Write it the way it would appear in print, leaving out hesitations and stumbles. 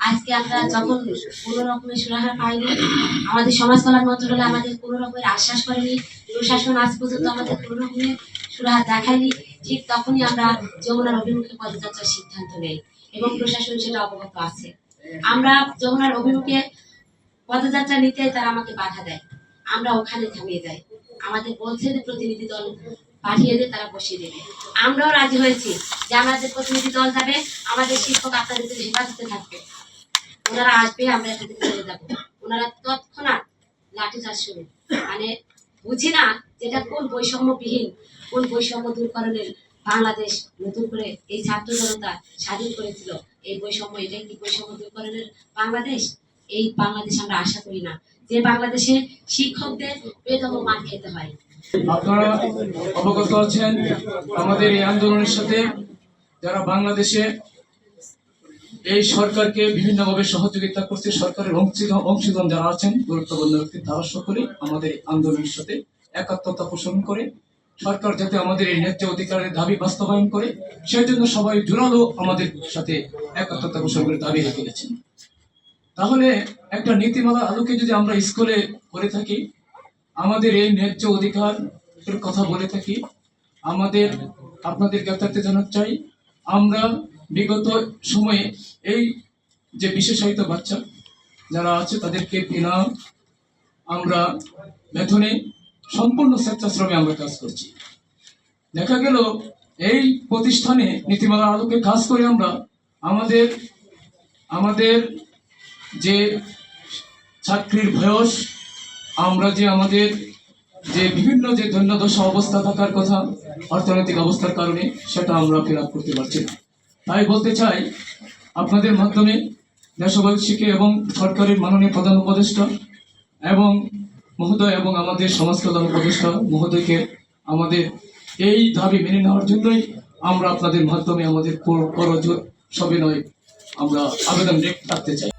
আজকে আমরা যখন কোনো রকমের সুরাহা পাইনি, আমাদের সমাজ কল্যাণ মন্ত্রণালয় আমাদের কোনো রকমের আশ্বাস করেনি, প্রশাসন আজ পর্যন্ত আমাদের কোনো রকমের সুরাহা দেখায়নি, ঠিক তখনই আমরা যমুনার অভিমুখে পদযাত্রার সিদ্ধান্ত নেই এবং প্রশাসন সেটা অবগত আছে। আমরা যমুনার অভিমুখে পদযাত্রা নিতে তারা আমাকে বাধা দেয়, আমরা ওখানে থামিয়ে যাই। আমাদের বলছে যে প্রতিনিধি দল পাঠিয়ে দিয়ে তারা বসিয়ে দেবে। আমরাও রাজি হয়েছি যে আমাদের প্রতিনিধি দল যাবে, আমাদের শিক্ষক আপনাদের হেফাজতে থাকবে, ওনারা আসবে, আমরা এখানে চলে যাবো। ওনারা তৎক্ষণাৎ লাঠিচার্জ শুরু, মানে বুঝি না যেটা কোন বৈষম্যবিহীন, কোন বৈষম্য দূরকরণের বাংলাদেশ নতুন করে এই ছাত্র জনতা স্বাধীন করেছিল। এই বৈষম্য, এটাই কি বৈষম্য দূরকরণের বাংলাদেশ? এই বাংলাদেশ আমরা আশা করি না, যে বাংলাদেশে শিক্ষকদের বেদম মান খেতে হয়। আপনারা অবগত আছেন আমাদের এই আন্দোলনের সাথে যারা বাংলাদেশে এই সরকারকে বিভিন্নভাবে সহযোগিতা করছে, সরকারের অংশীদার যারা আছেন গুরুত্বপূর্ণ ব্যক্তি, তারা সকলেই আমাদের আন্দোলনের সাথে একাত্মতা পোষণ করে সরকার যাতে আমাদের এই ন্যায্য অধিকারের দাবি বাস্তবায়ন করে সেই জন্য সবাই জোরালো আমাদের সাথে একাত্মতা পোষণ করে দাবি রেখে গেছেন। তাহলে একটা নীতিমালার আলোকে যদি আমরা স্কুলে করে থাকি, আমাদের এই ন্যায্য অধিকারের কথা বলে থাকি, আমাদের আপনাদের জ্ঞাতার্থে জানাতে চাই, আমরা বিগত সময়ে এই যে বিশেষায়িত বাচ্চা যারা আছে তাদেরকে বিনা আমরা বেতনে সম্পূর্ণ স্বেচ্ছাশ্রমে আমরা কাজ করছি। দেখা গেল এই প্রতিষ্ঠানে নীতিমালার আলোকে কাজ করে আমরা আমাদের যে চাকরির বয়স, আমরা যে আমাদের যে বিভিন্ন যে দৈন্যদশা অবস্থা থাকার কথা অর্থনৈতিক অবস্থার কারণে সেটা আমরা ফিল আপ করতে পারছি না। তাই বলতে চাই আপনাদের মাধ্যমে দেশবাসীকে এবং সরকারের মাননীয় প্রধান উপদেষ্টা এবং মহোদয় এবং আমাদের সমাজ কল্যাণ উপদেষ্টা মহোদয়কে আমাদের এই দাবি মেনে নেওয়ার জন্যই আমরা আপনাদের মাধ্যমে আমাদের করজোর সবিনয় আমরা আবেদন রাখতে চাই।